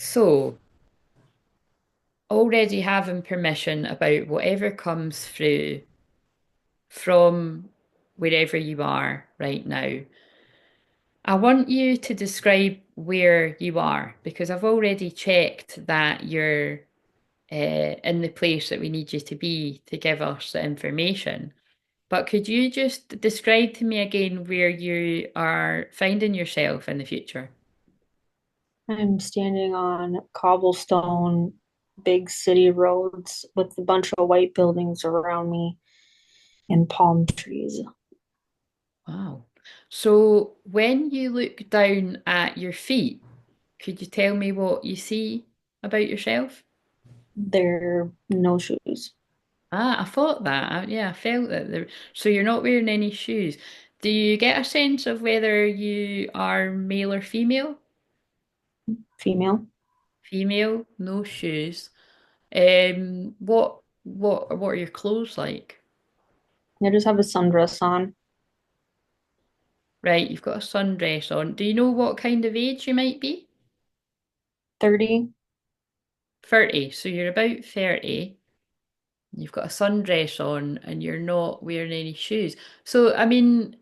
So, already having permission about whatever comes through from wherever you are right now, I want you to describe where you are because I've already checked that you're in the place that we need you to be to give us the information. But could you just describe to me again where you are finding yourself in the future? I'm standing on cobblestone, big city roads with a bunch of white buildings around me and palm trees. Wow. So when you look down at your feet, could you tell me what you see about yourself? They're no shoes. Ah, I thought that. Yeah, I felt that. So you're not wearing any shoes. Do you get a sense of whether you are male or female? Female. Female, no shoes. What are your clothes like? I just have a sundress on. Right, you've got a sundress on. Do you know what kind of age you might be? 30. 30. So you're about 30. You've got a sundress on and you're not wearing any shoes. So, I mean,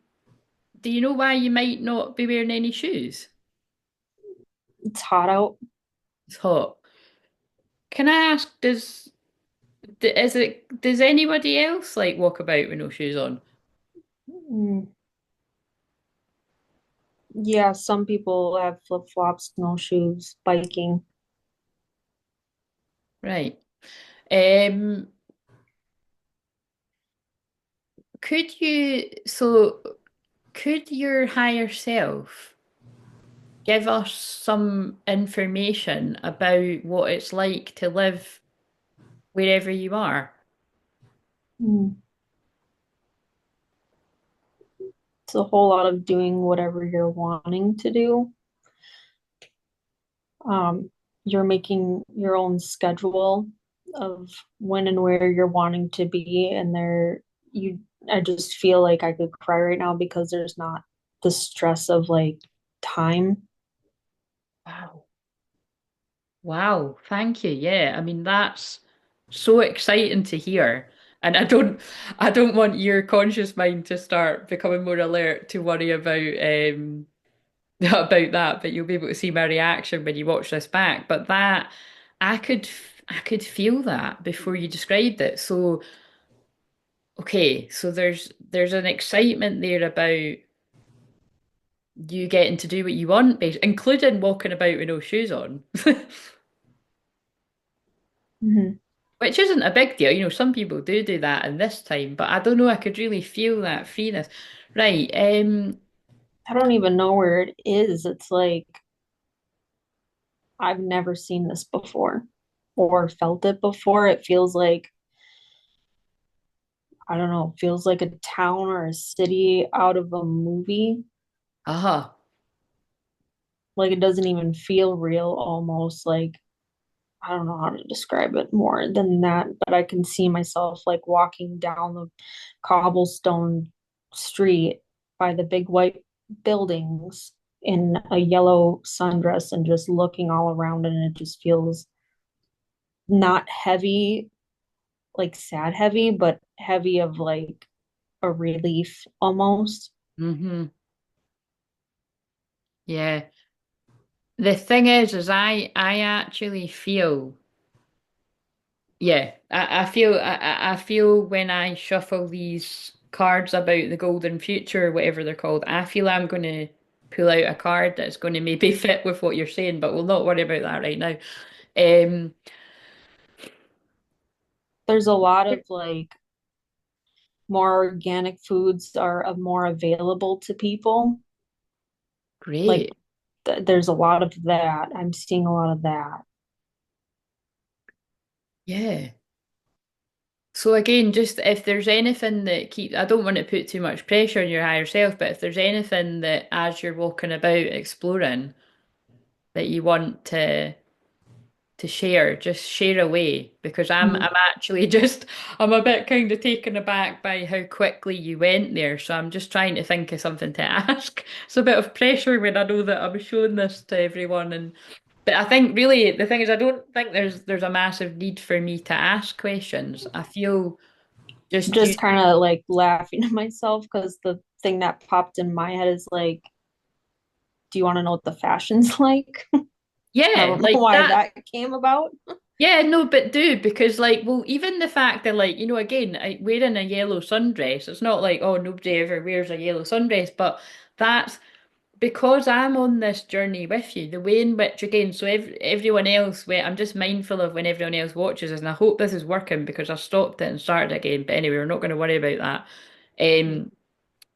do you know why you might not be wearing any shoes? It's hot out. It's hot. Can I ask, does anybody else like walk about with no shoes on? Mm, yeah, some people have flip-flops, no shoes, biking. Right. Um, could your higher self give us some information about what it's like to live wherever you are? Mm, it's a whole lot of doing whatever you're wanting to do. Um, you're making your own schedule of when and where you're wanting to be, and you I just feel like I could cry right now because there's not the stress of like time. Wow. Wow, thank you. Yeah, I mean that's so exciting to hear. And I don't want your conscious mind to start becoming more alert to worry about about that, but you'll be able to see my reaction when you watch this back. But that I could feel that before you described it. So okay, so there's an excitement there about you getting to do what you want, including walking about with no shoes on. Mhm. Which isn't a big deal. Some people do that in this time, but I don't know, I could really feel that freeness. Right, I don't even know where it is. It's like I've never seen this before or felt it before. It feels like, I don't know, it feels like a town or a city out of a movie. aha. Like it doesn't even feel real almost. Like I don't know how to describe it more than that, but I can see myself like walking down the cobblestone street by the big white buildings in a yellow sundress and just looking all around, and it just feels not heavy, like sad heavy, but heavy of like a relief almost. Mm-hmm. Yeah. The thing is I actually feel, yeah, I feel when I shuffle these cards about the golden future, or whatever they're called, I feel I'm going to pull out a card that's going to maybe fit with what you're saying, but we'll not worry about that right now. Um, There's a lot of like more organic foods are more available to people. Like Great. there's a lot of that. I'm seeing a lot of that. Yeah. So again, just if there's anything that I don't want to put too much pressure on your higher self, but if there's anything that as you're walking about exploring that you want to share, just share away because I'm Mhm. I'm actually just I'm a bit kind of taken aback by how quickly you went there. So I'm just trying to think of something to ask. It's a bit of pressure when I know that I'm showing this to everyone But I think really the thing is I don't think there's a massive need for me to ask questions. I feel just you Just kind of like laughing to myself because the thing that popped in my head is like, do you want to know what the fashion's like? I yeah, don't know like why that. that came about. Yeah, no, but do because like well even the fact that like again wearing a yellow sundress, it's not like oh nobody ever wears a yellow sundress, but that's because I'm on this journey with you, the way in which, again, so everyone else, I'm just mindful of when everyone else watches this, and I hope this is working because I stopped it and started again. But anyway, we're not going to worry about that.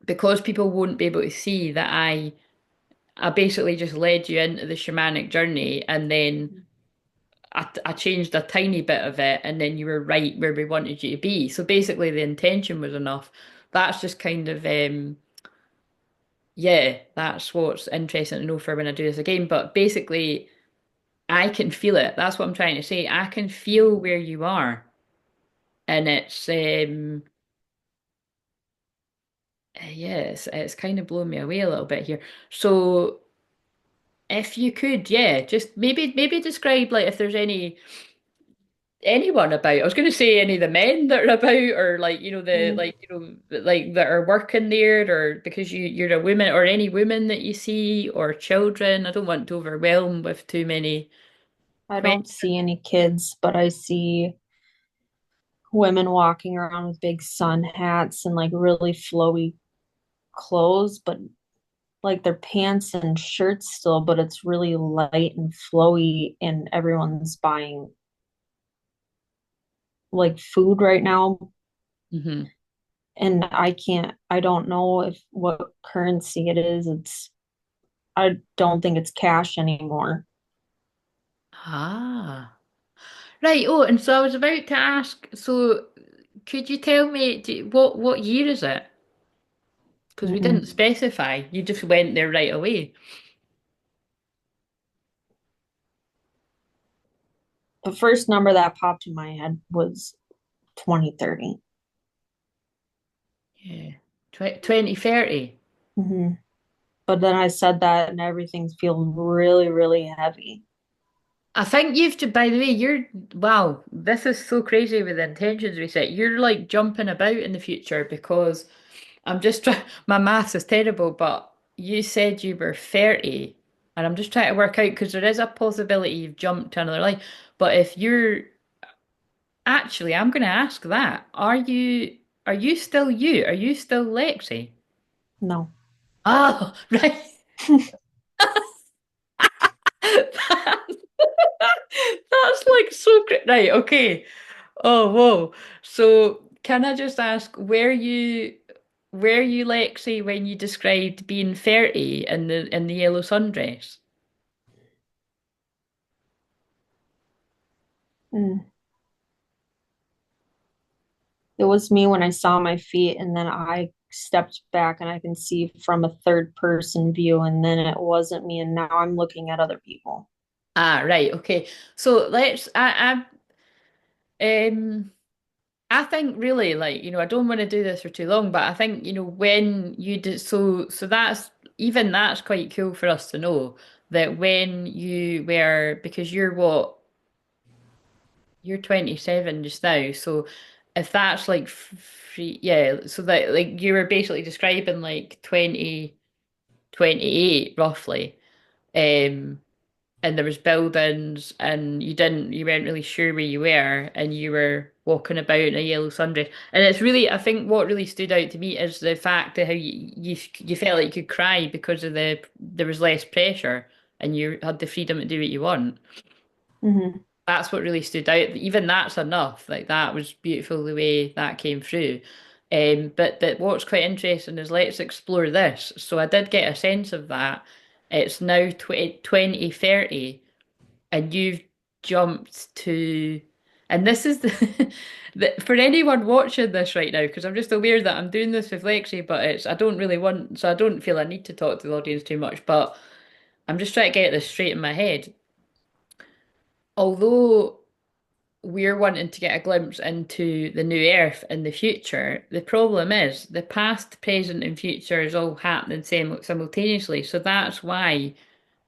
Because people won't be able to see that I basically just led you into the shamanic journey, and then I changed a tiny bit of it, and then you were right where we wanted you to be. So basically, the intention was enough. That's just kind of yeah, that's what's interesting to know for when I do this again. But basically, I can feel it. That's what I'm trying to say. I can feel where you are. And yeah, it's kind of blown me away a little bit here. So if you could, yeah, just maybe describe like if there's anyone about. I was going to say any of the men that are about, or like the Mm, like like that are working there, or because you're a woman, or any women that you see, or children. I don't want to overwhelm with too many I don't questions. see any kids, but I see women walking around with big sun hats and like really flowy clothes, but like their pants and shirts still, but it's really light and flowy, and everyone's buying like food right now. Hmm. And I don't know if what currency it is. I don't think it's cash anymore. Ah. Right. Oh, and so I was about to ask, so could you tell me what year is it? Because we didn't Mm-mm. specify. You just went there right away. The first number that popped in my head was 2030. Yeah. 2030. Mm-hmm. But then I said that and everything's feeling really, really heavy. I think by the way, wow, this is so crazy with the intentions reset. You're like jumping about in the future because I'm just trying, my maths is terrible, but you said you were 30, and I'm just trying to work out because there is a possibility you've jumped to another life. But if you're actually, I'm going to ask that. Are you still you? Are you still Lexi? No. Oh, right. That's like so great. Right, okay. Oh, whoa. So, can I just ask, were you Lexi when you described being 30 in the yellow sundress? Mm. It was me when I saw my feet, and then I stepped back and I can see from a third person view, and then it wasn't me, and now I'm looking at other people. Ah, right, okay. So let's um I think really like, I don't want to do this for too long, but I think, when you do so that's quite cool for us to know that when you were because you're 27 just now. So if that's like free, yeah, so that like you were basically describing like 2028 roughly. Um and there was buildings and you weren't really sure where you were and you were walking about in a yellow sundress. And it's really, I think what really stood out to me is the fact that how you felt like you could cry because there was less pressure and you had the freedom to do what you want. Hmm. That's what really stood out. Even that's enough. Like that was beautiful the way that came through. But what's quite interesting is let's explore this. So I did get a sense of that. It's now 2030 and you've jumped to, and this is for anyone watching this right now, because I'm just aware that I'm doing this with Lexi, but I don't really want, so I don't feel I need to talk to the audience too much, but I'm just trying to get this straight in my head. Although we're wanting to get a glimpse into the new Earth in the future, the problem is the past, present, and future is all happening simultaneously. So that's why.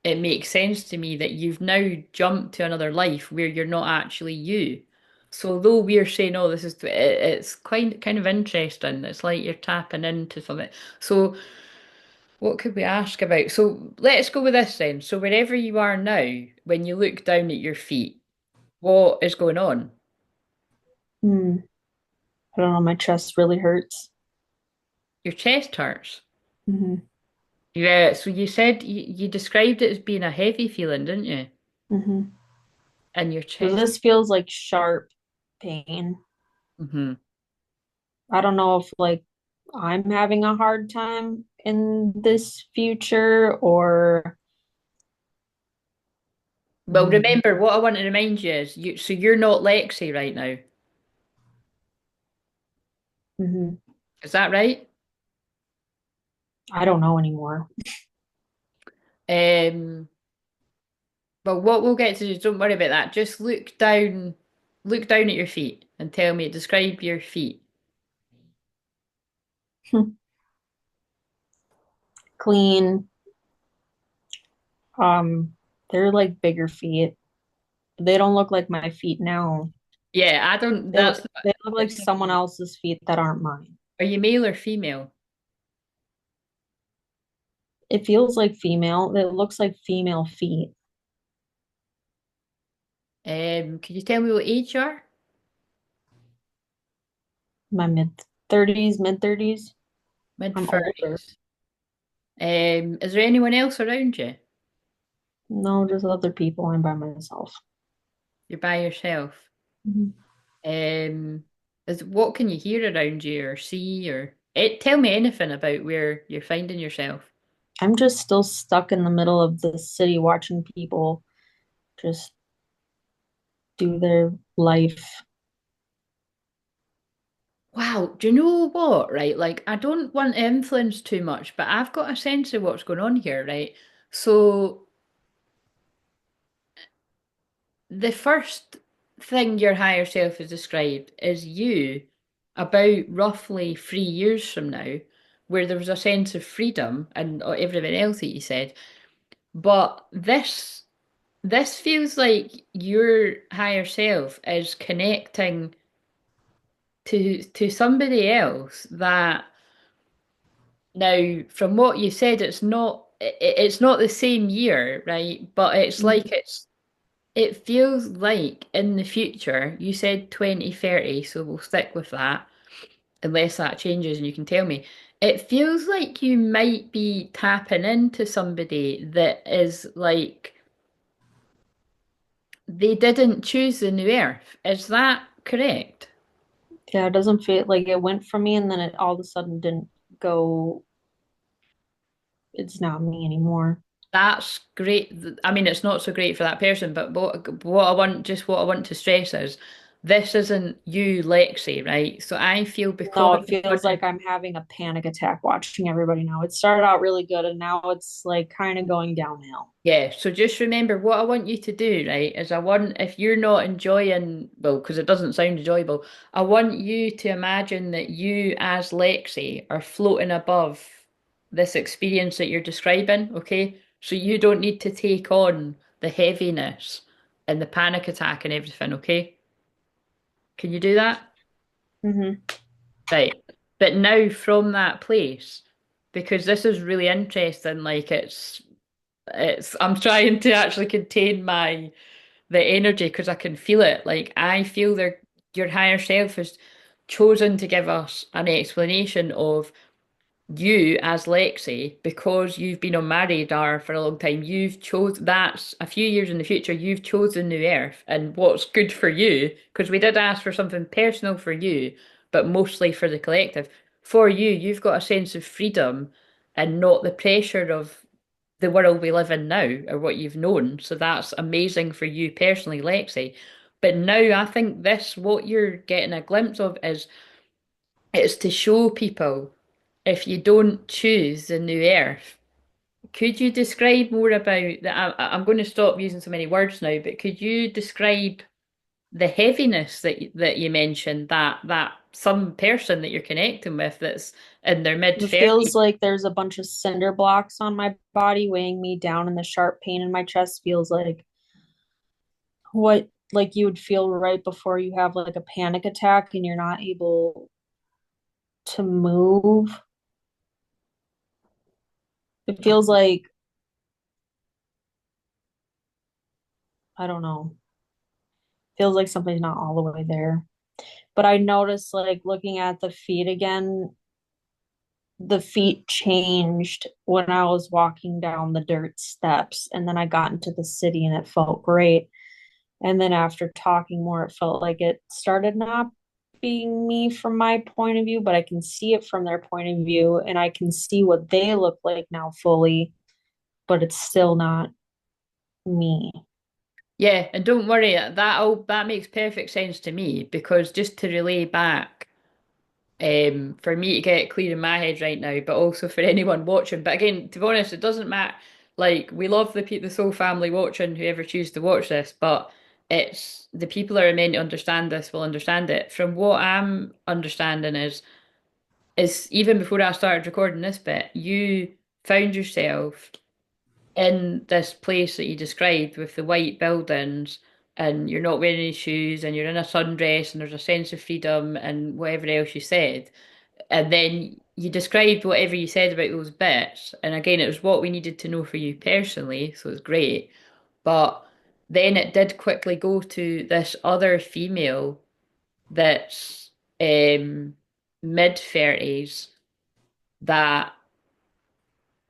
it makes sense to me that you've now jumped to another life where you're not actually you. So although we're saying, "Oh, this is," it's quite kind of interesting. It's like you're tapping into something. So what could we ask about? So let's go with this then. So wherever you are now, when you look down at your feet, what is going on? Hmm. I don't know, my chest really hurts. Your chest hurts. Hmm. Yeah, so you said you described it as being a heavy feeling, didn't you? Hmm. And your So chest. this feels like sharp pain. Hmm. I don't know if like I'm having a hard time in this future or Well, mm, remember, what I want to remind you is so you're not Lexi right now. mhm. Is that right? I don't know anymore. Um, well, what we'll get to do, don't worry about that. Just look down at your feet and tell me, describe your feet. Clean. They're like bigger feet. They don't look like my feet now. Yeah, I don't, They that's, they look like that's not someone you. else's feet that aren't mine. Are you male or female? It feels like female. It looks like female feet. Could you tell me what age you are? My mid 30s, mid 30s. Mid I'm older. 30s. Is there anyone else around you? No, just other people. I'm by myself. You're by yourself. Mhm. Um, what can you hear around you or see or tell me anything about where you're finding yourself. I'm just still stuck in the middle of the city watching people just do their life. Wow, do you know what, right? Like, I don't want to influence too much, but I've got a sense of what's going on here, right? So, the first thing your higher self has described is you about roughly 3 years from now, where there was a sense of freedom and everything else that you said. But this feels like your higher self is connecting to somebody else that now, from what you said, it's not the same year, right? But it's like Mhm. it feels like in the future, you said 2030, so we'll stick with that unless that changes and you can tell me. It feels like you might be tapping into somebody that is like they didn't choose the new earth. Is that correct? Yeah, it doesn't feel like it went from me and then it all of a sudden didn't go, it's not me anymore. That's great. I mean, it's not so great for that person, but what I want to stress is this isn't you, Lexi, right? So I feel because No, it feels like I'm having a panic attack watching everybody now. It started out really good and now it's like kind of going downhill. yeah, so just remember what I want you to do, right? Is I want, if you're not enjoying, well, because it doesn't sound enjoyable, I want you to imagine that you, as Lexi, are floating above this experience that you're describing, okay? So you don't need to take on the heaviness and the panic attack and everything, okay? Can you do that? Hmm. Right. But now from that place, because this is really interesting, like I'm trying to actually contain the energy because I can feel it. Like I feel your higher self has chosen to give us an explanation of you as Lexi because you've been on my radar for a long time. You've chose that's a few years in the future. You've chosen New Earth and what's good for you because we did ask for something personal for you, but mostly for the collective. For you, you've got a sense of freedom and not the pressure of the world we live in now or what you've known. So that's amazing for you personally, Lexi. But now I think what you're getting a glimpse of is it's to show people if you don't choose the new earth. Could you describe more about that? I'm going to stop using so many words now, but could you describe the heaviness that you mentioned, that some person that you're connecting with that's in their mid It feels 30s. like there's a bunch of cinder blocks on my body weighing me down, and the sharp pain in my chest feels like what like you would feel right before you have like a panic attack and you're not able to move. It feels like I don't know. Feels like something's not all the way there. But I noticed like looking at the feet again, the feet changed when I was walking down the dirt steps and then I got into the city and it felt great. And then after talking more, it felt like it started not being me from my point of view, but I can see it from their point of view and I can see what they look like now fully, but it's still not me. Yeah, and don't worry, that makes perfect sense to me because just to relay back, for me to get clear in my head right now, but also for anyone watching. But again, to be honest, it doesn't matter. Like we love the Soul family watching, whoever chooses to watch this, but it's the people that are meant to understand this will understand it. From what I'm understanding is even before I started recording this bit, you found yourself in this place that you described with the white buildings and you're not wearing any shoes and you're in a sundress and there's a sense of freedom and whatever else you said. And then you described whatever you said about those bits. And again, it was what we needed to know for you personally, so it's great. But then it did quickly go to this other female that's mid 30s that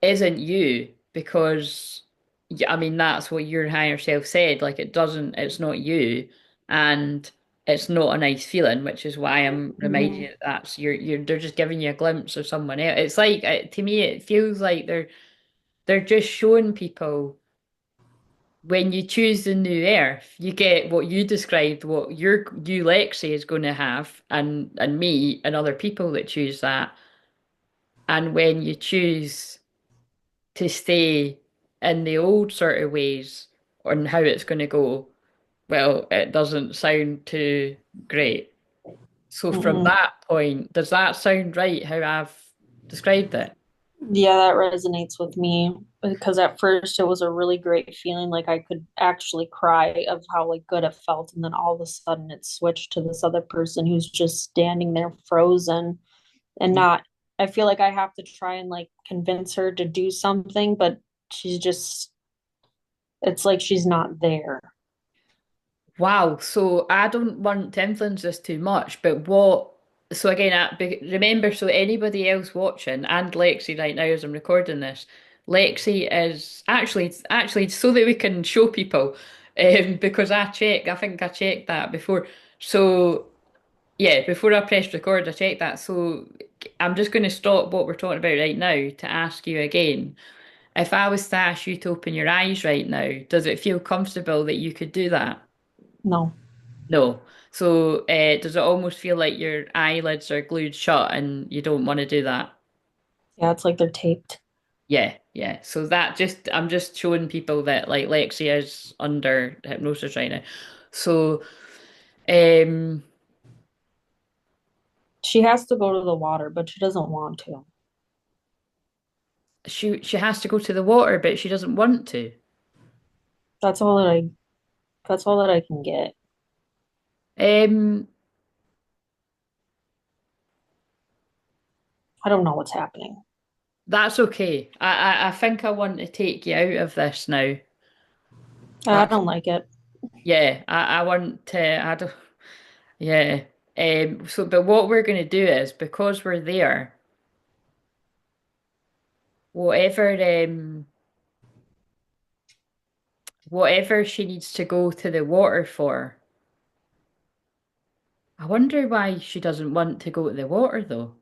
isn't you because yeah, I mean that's what your higher self said. Like it's not you, and it's not a nice feeling, which is why I'm reminding you Mhm. that that's they're just giving you a glimpse of someone else. It's like to me, it feels like they're just showing people when you choose the new earth, you get what you described, what you Lexi is going to have, and me and other people that choose that, and when you choose to stay in the old sort of ways on how it's going to go, well, it doesn't sound too great. So from Mm-mm. that point, does that sound right how I've described it? Yeah, that resonates with me because at first it was a really great feeling, like I could actually cry of how like good it felt, and then all of a sudden it switched to this other person who's just standing there frozen and Yeah. not. I feel like I have to try and like convince her to do something, but she's just it's like she's not there. Wow. So I don't want to influence this too much, but what? So again, remember, so anybody else watching and Lexi right now as I'm recording this, Lexi is actually so that we can show people, because I think I checked that before. So yeah, before I pressed record, I checked that. So I'm just going to stop what we're talking about right now to ask you again. If I was to ask you to open your eyes right now, does it feel comfortable that you could do that? No. No. So, does it almost feel like your eyelids are glued shut and you don't want to do that? Yeah, it's like they're taped. Yeah, yeah. So I'm just showing people that like Lexi is under hypnosis right now. So, um, She has to go to the water, but she doesn't want to. she has to go to the water, but she doesn't want to. That's all that I that's all that I can get. Um, I don't know what's happening. that's okay. I think I want to take you out of this now. I That's don't like it. yeah. I want to. I don't. Yeah. So, but what we're going to do is because we're there. Whatever whatever she needs to go to the water for. I wonder why she doesn't want to go to the water though.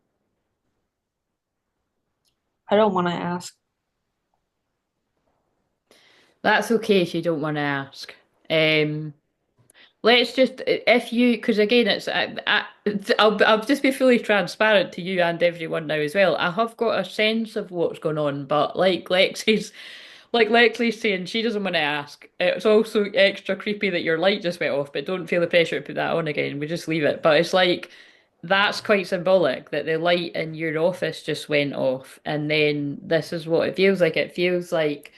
I don't want to ask. That's okay if you don't want to ask. Um, let's just if you because again I'll just be fully transparent to you and everyone now as well. I have got a sense of what's going on, but like Lexi's like Lexi's saying she doesn't want to ask. It's also extra creepy that your light just went off, but don't feel the pressure to put that on again. We just leave it. But it's like that's quite symbolic that the light in your office just went off, and then this is what it feels like. It feels like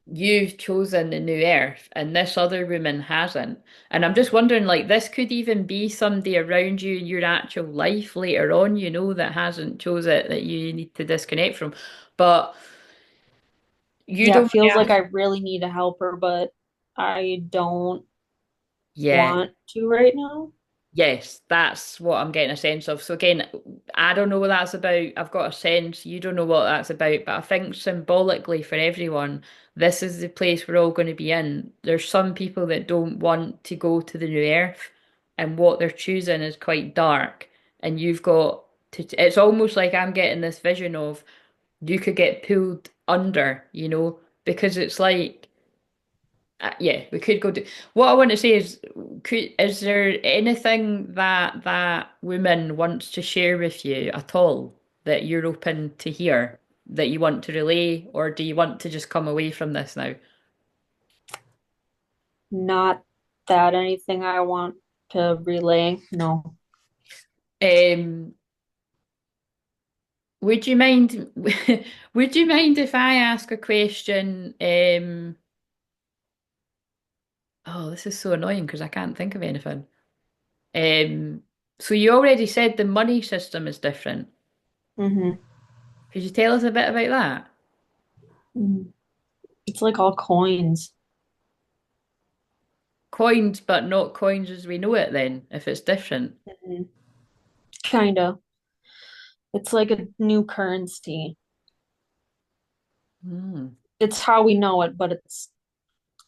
you've chosen the new earth and this other woman hasn't. And I'm just wondering, like, this could even be somebody around you in your actual life later on, that hasn't chose it, that you need to disconnect from. But you Yeah, don't it want to feels like ask. I really need to help her, but I don't Yeah. want to right now. Yes, that's what I'm getting a sense of. So again, I don't know what that's about. I've got a sense you don't know what that's about, but I think symbolically for everyone, this is the place we're all going to be in. There's some people that don't want to go to the new earth, and what they're choosing is quite dark. And you've got to, it's almost like I'm getting this vision of you could get pulled under, because it's like yeah, we could go do. What I want to say is, is there anything that that woman wants to share with you at all that you're open to hear, that you want to relay, or do you want to just come away from this now? Not that anything I want to relay. No. Um, would you mind? Would you mind if I ask a question? Oh, this is so annoying because I can't think of anything. Um, so you already said the money system is different. Mm-hmm. Could you tell us a bit about that? It's like all coins. Coins, but not coins as we know it then, if it's different. Mhm. Kind of. It's like a new currency. Mm. It's how we know it, but it's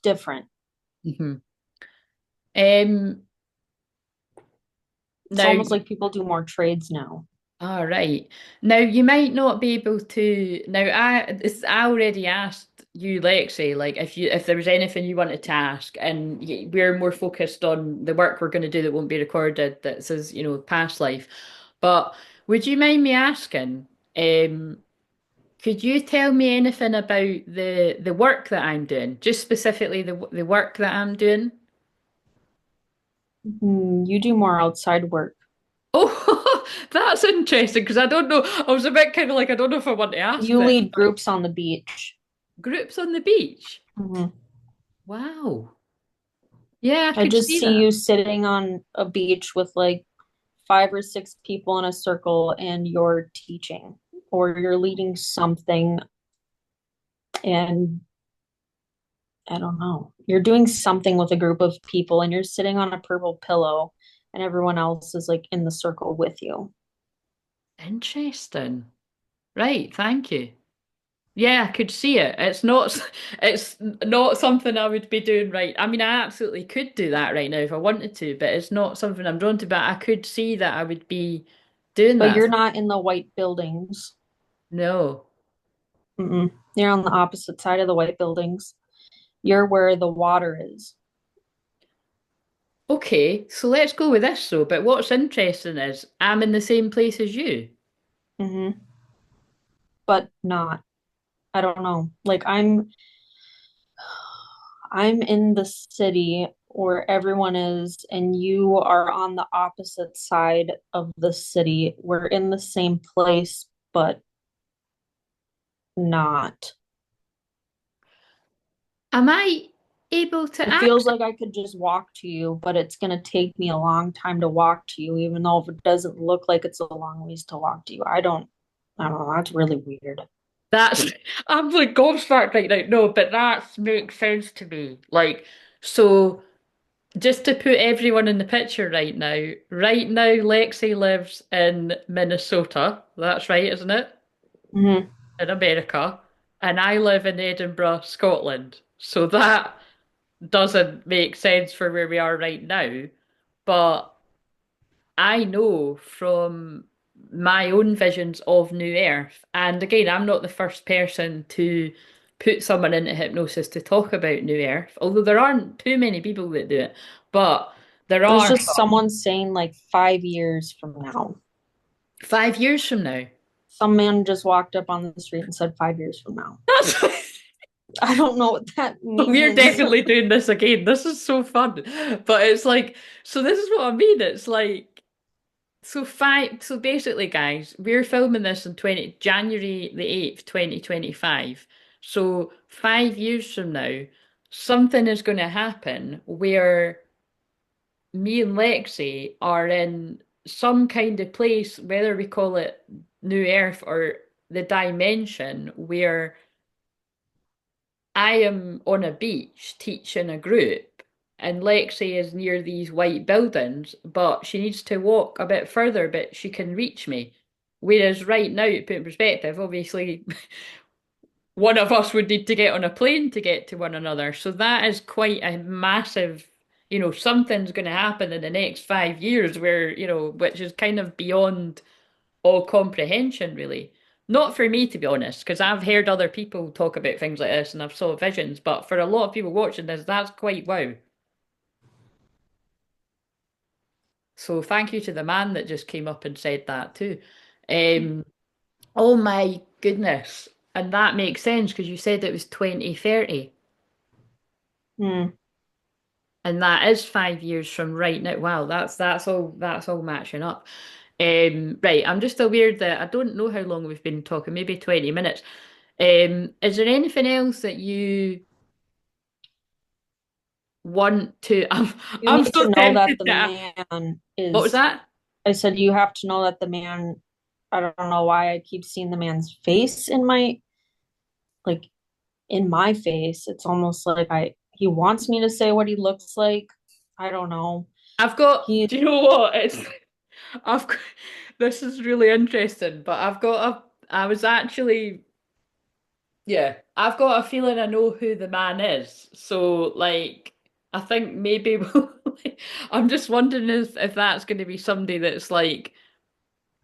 different. Hmm. Um, It's now, almost like people do more trades now. all right. Now, you might not be able to. Now, I already asked you, Lexi, like if there was anything you wanted to ask, and we're more focused on the work we're going to do that won't be recorded, that says, past life. But would you mind me asking, could you tell me anything about the work that I'm doing? Just specifically the work that I'm doing? You do more outside work. Oh, that's interesting because I don't know. I was a bit kind of like I don't know if I want to ask You this. lead groups on the beach. Groups on the beach. hmm Wow. Yeah, I I could just see see that. you sitting on a beach with like five or six people in a circle and you're teaching or you're leading something and I don't know. You're doing something with a group of people and you're sitting on a purple pillow and everyone else is like in the circle with you. Interesting. Right, thank you. Yeah, I could see it. It's not something I would be doing right. I mean, I absolutely could do that right now if I wanted to, but it's not something I'm drawn to. But I could see that I would be doing But that. you're not in the white buildings. No. Mm-mm. You're on the opposite side of the white buildings. You're where the water is. Okay, so let's go with this though. But what's interesting is I'm in the same place as you. hmm But not. I don't know. Like I'm in the city where everyone is, and you are on the opposite side of the city. We're in the same place, but not. Am I able to It feels access? like I could just walk to you, but it's gonna take me a long time to walk to you, even though if it doesn't look like it's a long ways to walk to you. I don't know, that's really weird. That's I'm like gobsmacked right now. No, but that makes sense to me. Like, so just to put everyone in the picture right now, Lexi lives in Minnesota. That's right, isn't it? hmm In America. And I live in Edinburgh, Scotland. So that doesn't make sense for where we are right now. But I know from my own visions of New Earth, and again, I'm not the first person to put someone into hypnosis to talk about New Earth, although there aren't too many people that do it, but there There's are just some. someone saying like 5 years from now. 5 years from now. Some man just walked up on the street and said 5 years from now. That's I don't know what that We're means. definitely doing this again. This is so fun. But it's like, so this is what I mean. It's like, so basically, guys, we're filming this on 20 January the 8th, 2025. So 5 years from now, something is going to happen where me and Lexi are in some kind of place, whether we call it New Earth or the dimension, where I am on a beach teaching a group, and Lexi is near these white buildings, but she needs to walk a bit further, but she can reach me. Whereas right now, to put in perspective, obviously one of us would need to get on a plane to get to one another. So that is quite a massive, something's going to happen in the next 5 years where, which is kind of beyond all comprehension, really. Not for me, to be honest, because I've heard other people talk about things like this and I've saw visions, but for a lot of people watching this, that's quite wow. So thank you to the man that just came up and said that too. Um, oh my goodness. And that makes sense because you said it was 2030. Hmm. And that is 5 years from right now. Wow, that's all matching up. Right, I'm just aware that I don't know how long we've been talking, maybe 20 minutes. Is there anything else that you want to? You I'm need so to know that tempted the to. man What was is, that? I said, you have to know that the man, I don't know why I keep seeing the man's face like, in my face. It's almost like he wants me to say what he looks like. I don't know. I've got. He, Do you know what? I've. Got- This is really interesting, but I've got a. I was actually. Yeah, I've got a feeling I know who the man is. So, like, I think maybe I'm just wondering if that's going to be somebody that's like.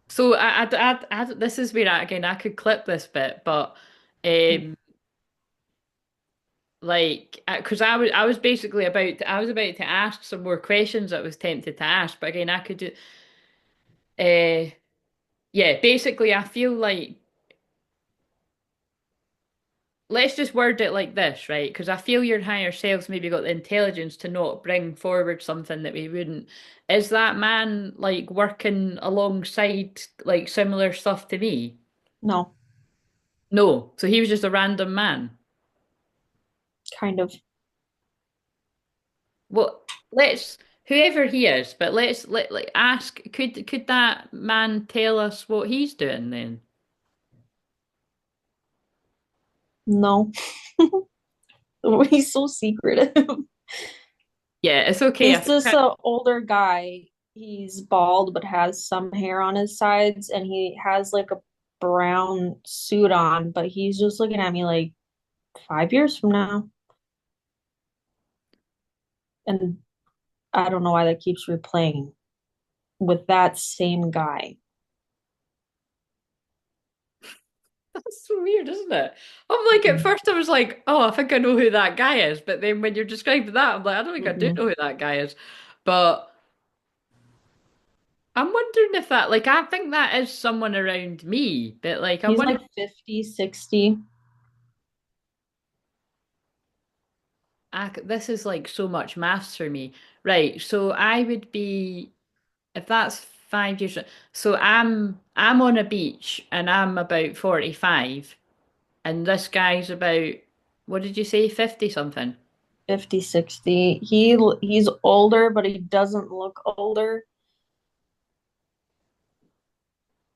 So, this is where again I could clip this bit, but like, because I was basically I was about to ask some more questions I was tempted to ask, but again I could do. Uh, yeah, basically I feel like let's just word it like this, right? Because I feel your higher selves maybe got the intelligence to not bring forward something that we wouldn't. Is that man like working alongside like similar stuff to me? no, No. So he was just a random man. kind of. Well, let's whoever he is, but let's let like ask could that man tell us what he's doing then? No. He's so secretive. Yeah, it's okay. I He's think just an older guy. He's bald but has some hair on his sides, and he has like a brown suit on, but he's just looking at me like 5 years from now. And I don't know why that keeps replaying with that same guy. that's so weird, isn't it? I'm like, at first I was like, oh, I think I know who that guy is. But then when you're describing that, I'm like, I don't think I do Mm-mm. know who that guy is. But I'm wondering if that, like, I think that is someone around me. But like, I'm He's wondering, like 50, 60. this is like so much maths for me. Right. So I would be, if that's 5 years, so I'm on a beach and I'm about 45, and this guy's about, what did you say, 50 something? 50, 60. He's older, but he doesn't look older.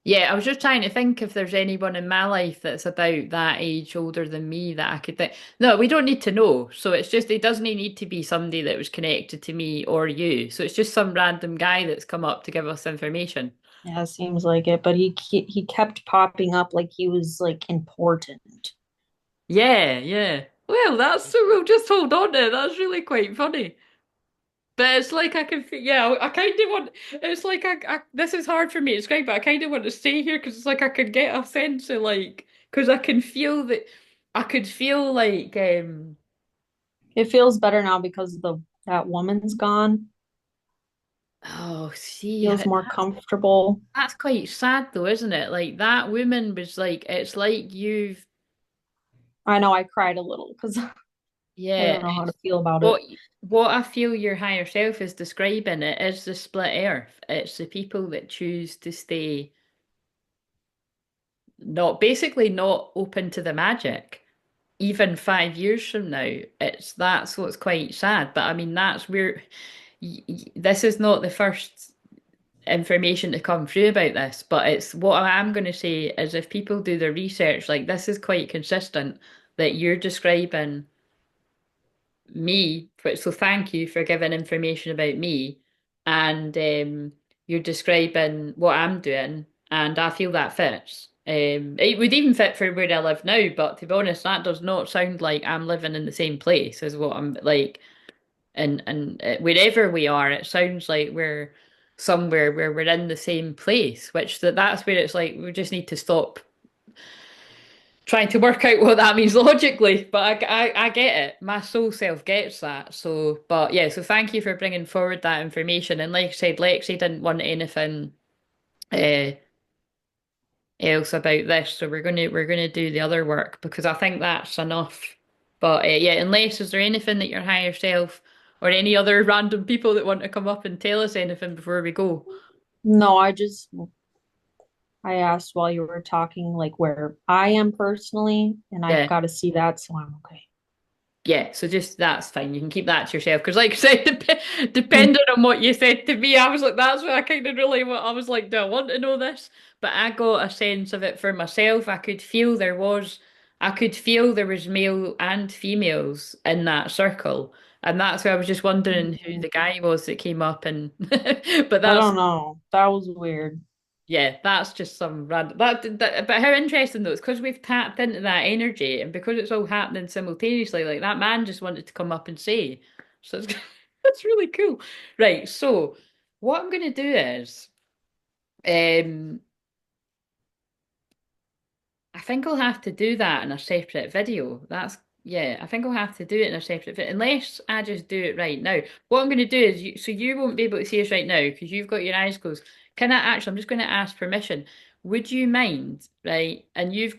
Yeah, I was just trying to think if there's anyone in my life that's about that age older than me that I could think. No, we don't need to know. So it's just, it doesn't need to be somebody that was connected to me or you. So it's just some random guy that's come up to give us information. Yeah, seems like it, but he kept popping up like he was like important. Yeah, yeah. Well, that's so, we'll just hold on to it. That's really quite funny. But it's like I can, yeah, I kind of want, it's like this is hard for me to describe, but I kind of want to stay here because it's like I could get a sense of like, because I can feel that, I could feel like, It feels better now because that woman's gone. oh, see, Feels more comfortable. that's quite sad though, isn't it? Like that woman was like, it's like you've, I know I cried a little because I Yeah, don't know how to feel about it. what what I feel your higher self is describing it is the split earth. It's the people that choose to stay not basically not open to the magic. Even 5 years from now, that's what's quite sad. But I mean, that's where this is not the first information to come through about this, but it's what I am going to say is if people do their research, like this is quite consistent that you're describing me. So thank you for giving information about me, and you're describing what I'm doing, and I feel that fits. It would even fit for where I live now, but to be honest, that does not sound like I'm living in the same place as what I'm like. And wherever we are, it sounds like we're somewhere where we're in the same place, which that's where it's like we just need to stop trying to work out what that means logically. But I get it. My soul self gets that. So, but yeah, so thank you for bringing forward that information. And like I said, Lexi didn't want anything uh, else about this, so we're gonna do the other work because I think that's enough. But yeah, unless is there anything that your higher self or any other random people that want to come up and tell us anything before we go? No, I asked while you were talking like where I am personally, and I've Yeah. got to see that, so I'm okay. Yeah, so just that's fine. You can keep that to yourself because, like I said, Mm. depending on what you said to me, I was like, that's what I kind of really what I was like. Do I want to know this? But I got a sense of it for myself. I could feel there was male and females in that circle, and that's why I was just wondering who the guy was that came up and. But I that's don't know. That was weird. yeah, that's just some random. But how interesting though, it's because we've tapped into that energy and because it's all happening simultaneously, like that man just wanted to come up and say. So it's, it's really cool. Right, so what I'm going to do is, um, I think I'll have to do that in a separate video. Yeah, I think I'll have to do it in a separate video, unless I just do it right now. What I'm going to do is, so you won't be able to see us right now because you've got your eyes closed. I'm just going to ask permission. Would you mind, right? And you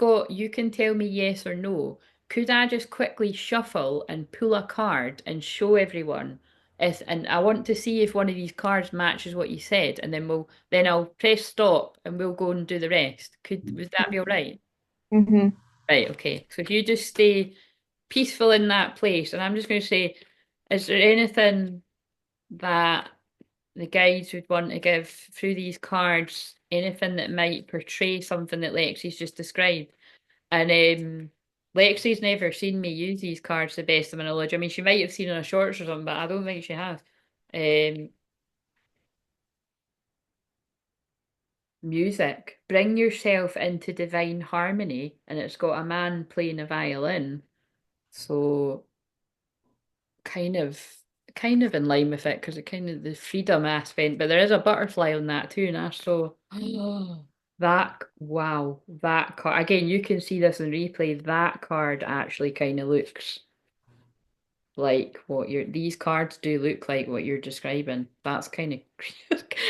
can tell me yes or no. Could I just quickly shuffle and pull a card and show everyone? And I want to see if one of these cards matches what you said, and then I'll press stop and we'll go and do the rest. Would that be all right? Mm-hmm. Right, okay. So if you just stay peaceful in that place, and I'm just going to say, is there anything that the guides would want to give through these cards? Anything that might portray something that Lexi's just described? And Lexi's never seen me use these cards to the best of my knowledge. I mean, she might have seen on a shorts or something, but I don't think she has. Um, Music. Bring yourself into divine harmony, and it's got a man playing a violin. So kind of kind of in line with it because it kind of the freedom aspect, but there is a butterfly on that too, and I saw that wow, that card again, you can see this in replay. That card actually kind of looks like what you're these cards do look like what you're describing. That's kind of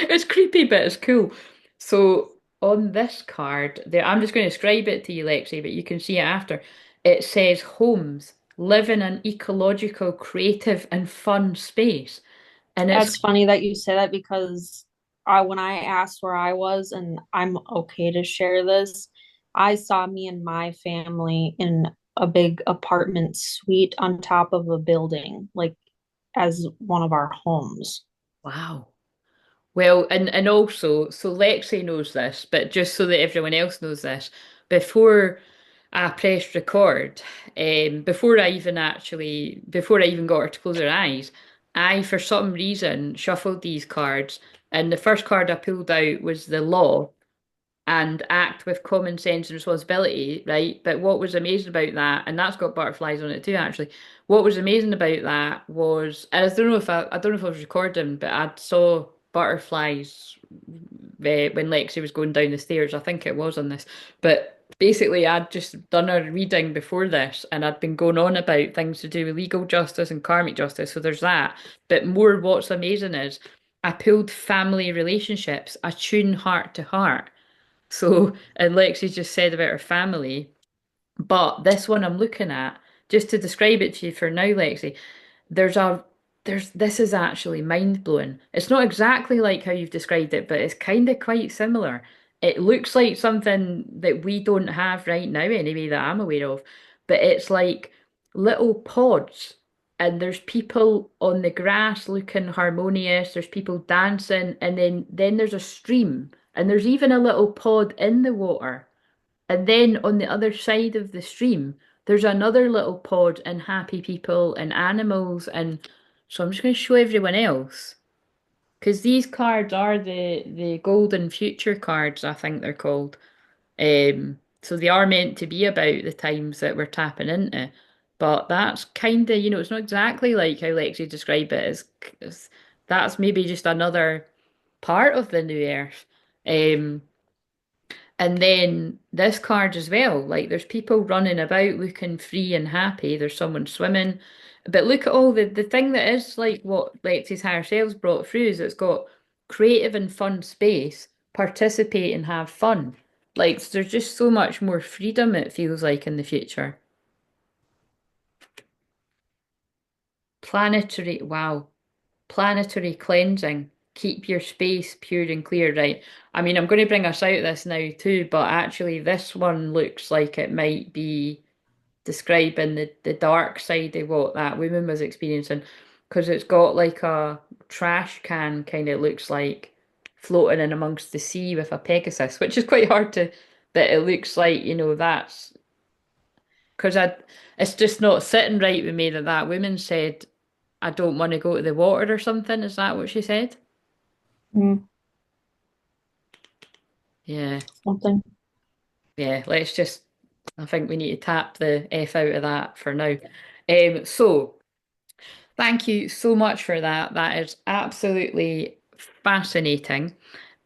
it's creepy, but it's cool. So on this card, there I'm just going to describe it to you, Lexi, but you can see it after. It says homes, live in an ecological, creative, and fun space. And it's That's funny that you say that because when I asked where I was, and I'm okay to share this, I saw me and my family in a big apartment suite on top of a building, like as one of our homes. wow. Well, and also, so Lexi knows this, but just so that everyone else knows this, before I pressed record, before I even got her to close her eyes, I, for some reason, shuffled these cards, and the first card I pulled out was the law, and act with common sense and responsibility, right? But what was amazing about that, and that's got butterflies on it too, actually. What was amazing about that was, and I don't know if I was recording, but I saw butterflies when Lexi was going down the stairs. I think it was on this, but basically, I'd just done a reading before this, and I'd been going on about things to do with legal justice and karmic justice. So there's that. But more, what's amazing is I pulled family relationships, attune heart to heart. So, and Lexi just said about her family. But this one I'm looking at, just to describe it to you for now, Lexi, there's a this is actually mind blowing. It's not exactly like how you've described it, but it's kind of quite similar. It looks like something that we don't have right now, anyway, that I'm aware of. But it's like little pods, and there's people on the grass looking harmonious. There's people dancing, and then there's a stream, and there's even a little pod in the water. And then on the other side of the stream, there's another little pod and happy people and animals. And so I'm just going to show everyone else because these cards are the golden future cards, I think they're called. So they are meant to be about the times that we're tapping into. But that's kind of, it's not exactly like how Lexi described it. That's maybe just another part of the new earth. Um, and then this card as well, like there's people running about looking free and happy. There's someone swimming. But look at all the thing that is like what Lexi's higher selves brought through is it's got creative and fun space, participate and have fun. Like there's just so much more freedom it feels like in the future. Planetary, wow. Planetary cleansing. Keep your space pure and clear, right? I mean, I'm going to bring us out of this now too, but actually, this one looks like it might be describing the dark side of what that woman was experiencing because it's got like a trash can kind of looks like floating in amongst the sea with a Pegasus, which is quite hard to, but it looks like, that's because it's just not sitting right with me that that woman said, I don't want to go to the water or something. Is that what she said? Mm, Yeah, something. yeah. I think we need to tap the F out of that for now. So thank you so much for that. That is absolutely fascinating.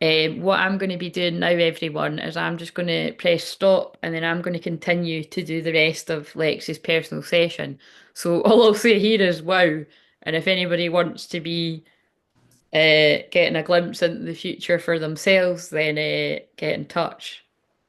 What I'm going to be doing now, everyone, is I'm just going to press stop and then I'm going to continue to do the rest of Lexi's personal session. So all I'll say here is wow. And if anybody wants to be getting a glimpse into the future for themselves, then get in touch.